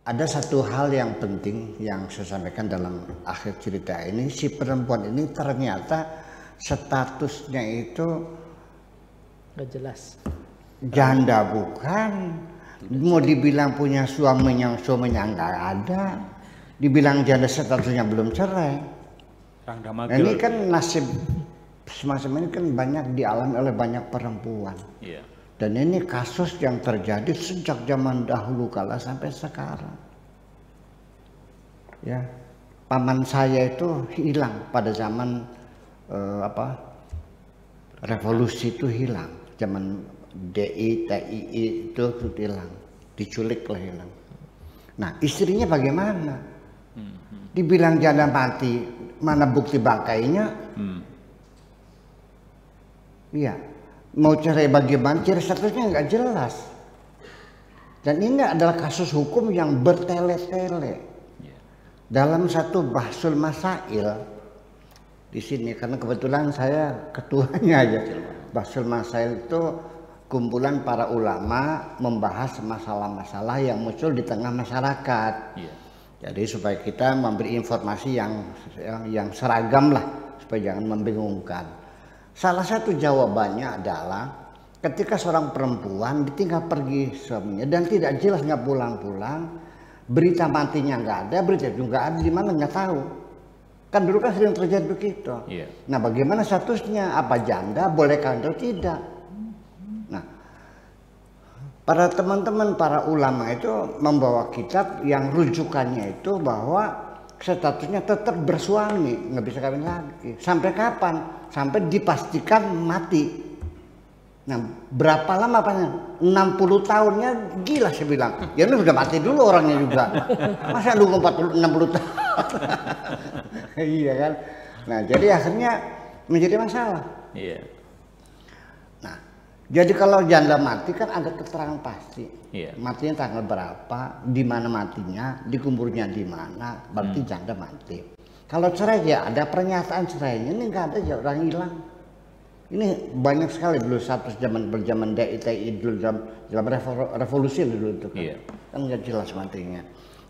Ada satu hal yang penting yang saya sampaikan dalam akhir cerita ini, si perempuan ini ternyata statusnya itu Nggak jelas. janda bukan, mau dibilang punya suaminya nggak ada, dibilang janda statusnya belum cerai. Nah, ini kan nasib semacam ini kan banyak dialami oleh banyak perempuan. Iya. Dan ini kasus yang terjadi sejak zaman dahulu kala sampai sekarang. Ya, paman saya itu hilang pada zaman revolusi itu hilang, zaman DI, TII itu hilang, diculik lah hilang. Nah, istrinya bagaimana? Dibilang janda mati, mana bukti bangkainya? Iya. Mau cerai bagaimana, cerai statusnya nggak jelas. Dan ini adalah kasus hukum yang bertele-tele. Dalam satu bahsul masail di sini, karena kebetulan saya ketuanya aja. Bahsul masail itu kumpulan para ulama membahas masalah-masalah yang muncul di tengah masyarakat. Jadi supaya kita memberi informasi yang seragam lah, supaya jangan membingungkan. Salah satu jawabannya adalah ketika seorang perempuan ditinggal pergi suaminya dan tidak jelas, nggak pulang-pulang, berita matinya nggak ada, berita juga ada di mana nggak tahu. Kan dulu kan sering terjadi begitu. Nah, bagaimana statusnya? Apa janda? Bolehkah atau tidak? Nah, para teman-teman para ulama itu membawa kitab yang rujukannya itu bahwa statusnya tetap bersuami, nggak bisa kawin lagi. Sampai kapan? Sampai dipastikan mati. Nah, berapa lama apanya? 60 tahunnya gila saya bilang. Ya lu sudah mati dulu orangnya juga. Masa nunggu 60 tahun? Iya kan? Nah, jadi akhirnya menjadi masalah. Iya. Nah, jadi kalau janda mati kan ada keterangan pasti. Iya. Matinya tanggal berapa, di mana matinya, dikuburnya di mana, berarti janda mati. Kalau cerai ya ada pernyataan cerainya, ini nggak ada ya orang hilang. Ini banyak sekali dulu status berjaman DITI dulu dalam revolusi dulu itu kan. Iya. Kan nggak jelas matinya.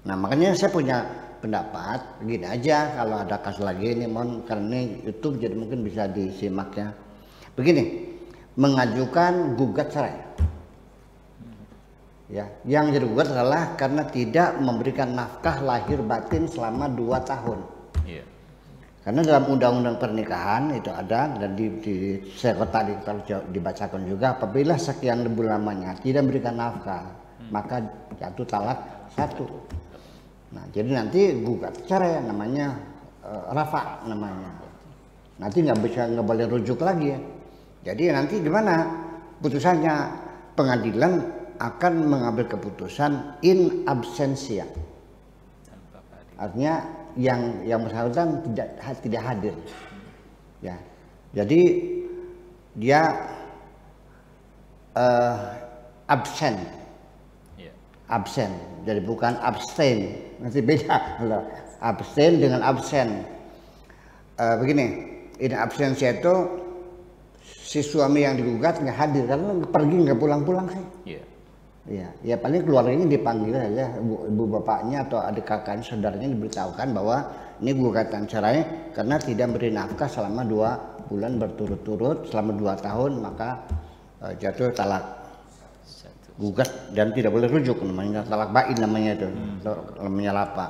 Nah, makanya saya punya pendapat begini aja, kalau ada kasus lagi ini mohon, karena ini YouTube jadi mungkin bisa disimak ya. Begini, mengajukan gugat cerai. Ya, yang jadi gugat adalah karena tidak memberikan nafkah lahir batin selama 2 tahun. Iya. Karena dalam undang-undang pernikahan itu ada, dan di tadi dibacakan juga, apabila sekian bulan lamanya tidak memberikan nafkah, maka jatuh talak 1. Nah, jadi nanti gugat cerai namanya rafa namanya. Nanti nggak boleh rujuk lagi ya. Jadi nanti gimana putusannya? Pengadilan akan mengambil keputusan in absentia. Artinya yang bersangkutan tidak hadir. Ya. Jadi dia absen. Absen. Jadi bukan abstain. Nanti beda. Abstain dengan absen. Begini, in absentia itu si suami yang digugat nggak hadir karena pergi nggak pulang-pulang sih. Iya, ya paling keluarganya dipanggil aja, ibu bapaknya atau adik kakaknya, saudaranya diberitahukan bahwa ini gugatan cerai karena tidak beri nafkah selama 2 bulan berturut-turut, selama 2 tahun, maka jatuh talak. Gugat dan tidak boleh rujuk, namanya talak bain namanya itu, namanya lapa.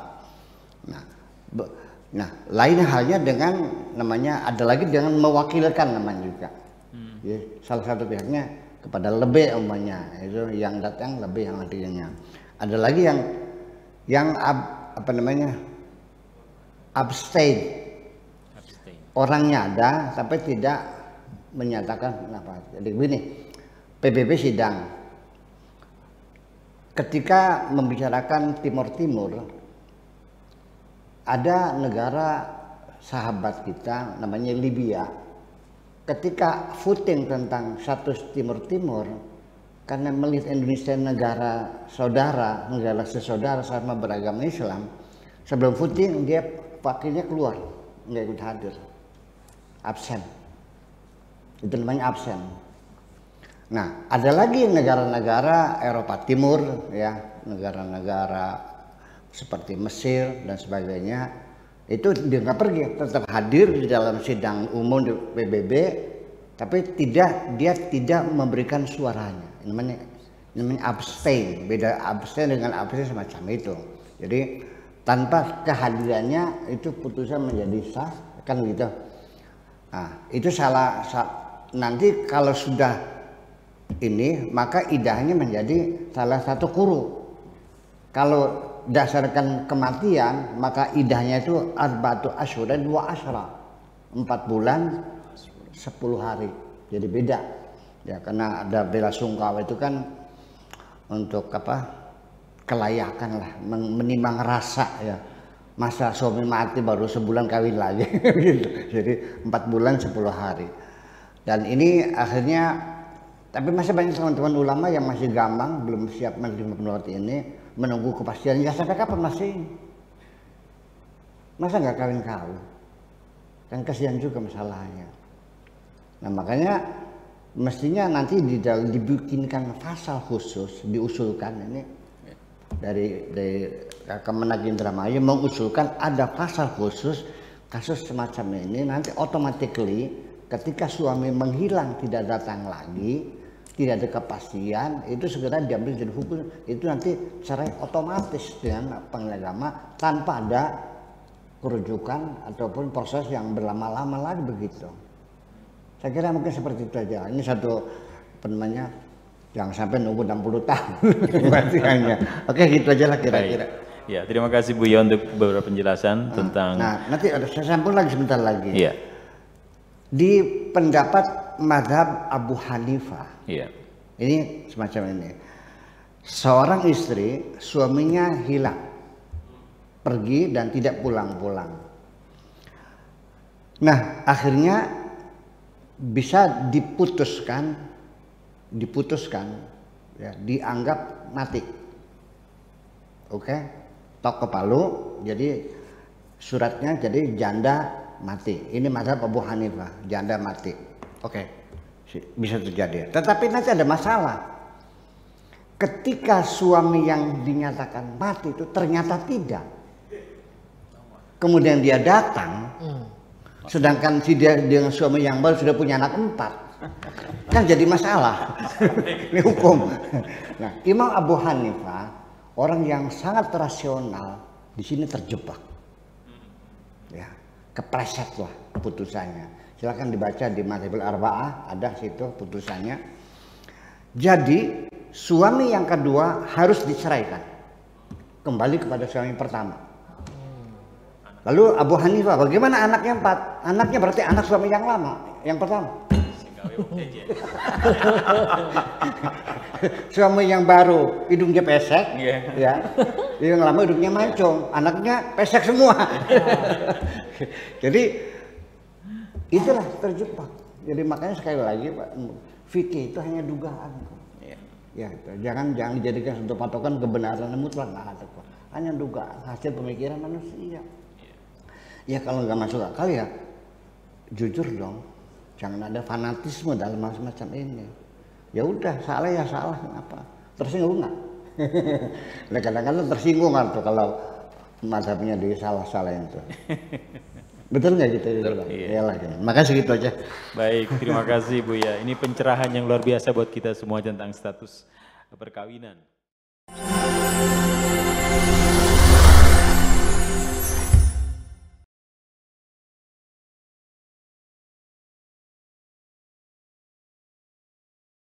Nah, lain halnya dengan namanya ada lagi dengan mewakilkan namanya juga. Ya, salah satu pihaknya kepada lebih umpamanya itu yang datang lebih yang artinya. Ada lagi yang abstain. Orangnya ada tapi tidak menyatakan apa. Jadi begini, PBB sidang ketika membicarakan Timur Timur, ada negara sahabat kita namanya Libya. Ketika voting tentang status Timur Timur, karena melihat Indonesia negara saudara, negara sesaudara sama beragama Islam, sebelum voting dia wakilnya keluar, nggak ikut hadir, absen. Itu namanya absen. Nah, ada lagi negara-negara Eropa Timur, ya, negara-negara seperti Mesir dan sebagainya, itu dia nggak pergi, tetap hadir di dalam sidang umum di PBB, tapi dia tidak memberikan suaranya. Namanya abstain, beda abstain dengan abstain semacam itu. Jadi tanpa kehadirannya itu putusan menjadi sah, kan gitu. Nah, itu nanti kalau sudah ini maka idahnya menjadi salah satu quru. Kalau dasarkan kematian maka idahnya itu arba'atu asyhur dan 2 asyra, 4 bulan 10 hari. Jadi beda ya, karena ada bela sungkawa itu kan untuk kelayakan lah, menimbang rasa ya. Masa suami mati baru sebulan kawin lagi gitu. Jadi 4 bulan 10 hari. Dan ini akhirnya, tapi masih banyak teman-teman ulama yang masih gampang, belum siap menerima pendapat ini, menunggu kepastian. Ya sampai kapan masih? Masa nggak kawin-kawin? Kan kasihan juga masalahnya. Nah makanya mestinya nanti dibikinkan pasal khusus, diusulkan ini dari Kemenak Indramayu mengusulkan ada pasal khusus kasus semacam ini. Nanti automatically ketika suami menghilang tidak datang lagi, tidak ada kepastian, itu segera diambil jadi hukum, itu nanti cerai otomatis dengan pengadilan agama tanpa ada kerujukan ataupun proses yang berlama-lama lagi begitu. Saya kira mungkin seperti itu aja. Ini satu jangan sampai nunggu 60 tahun. Oke, gitu aja lah kira-kira. Ya, terima kasih Buya untuk beberapa penjelasan tentang. Nah, nanti saya sambung lagi sebentar lagi. Iya. Di pendapat mazhab Abu Hanifah. Iya. Ini semacam ini. Seorang istri, suaminya hilang, pergi dan tidak pulang-pulang. Nah, akhirnya bisa diputuskan ya, dianggap mati. Oke, tok kepalu, jadi suratnya jadi janda mati. Ini mazhab Abu Hanifah, janda mati. Oke, bisa terjadi. Tetapi nanti ada masalah. Ketika suami yang dinyatakan mati itu ternyata tidak. Kemudian dia datang, sedangkan dia dengan suami yang baru sudah punya anak 4, kan jadi masalah. Ini hukum. Nah, Imam Abu Hanifah orang yang sangat rasional di sini terjebak, ya, kepleset lah putusannya. Silakan dibaca di Madzhabul Arba'ah, ada situ putusannya. Jadi suami yang kedua harus diceraikan, kembali kepada suami pertama. Lalu Abu Hanifah, bagaimana anaknya 4? Anaknya berarti anak suami yang lama, yang pertama. Suami yang baru hidungnya pesek, ya. Yang lama hidungnya mancung, anaknya pesek semua. Jadi itulah terjebak. Jadi makanya sekali lagi Pak, fikih itu hanya dugaan. Ya, itu. Jangan dijadikan untuk patokan kebenaran mutlak, nggak ada kok. Hanya dugaan, hasil pemikiran manusia. Ya kalau nggak masuk akal ya jujur dong, jangan ada fanatisme dalam macam ini. Ya udah, salah ya salah, kenapa? Tersinggung nggak? Nah, kadang-kadang tersinggung kan tuh kalau mazhabnya disalah-salahin tuh. Betul nggak gitu? Betul, iya. Yalah, gitu. Makasih gitu aja. Baik, terima kasih Buya. Ini pencerahan yang luar biasa buat kita semua tentang status perkawinan.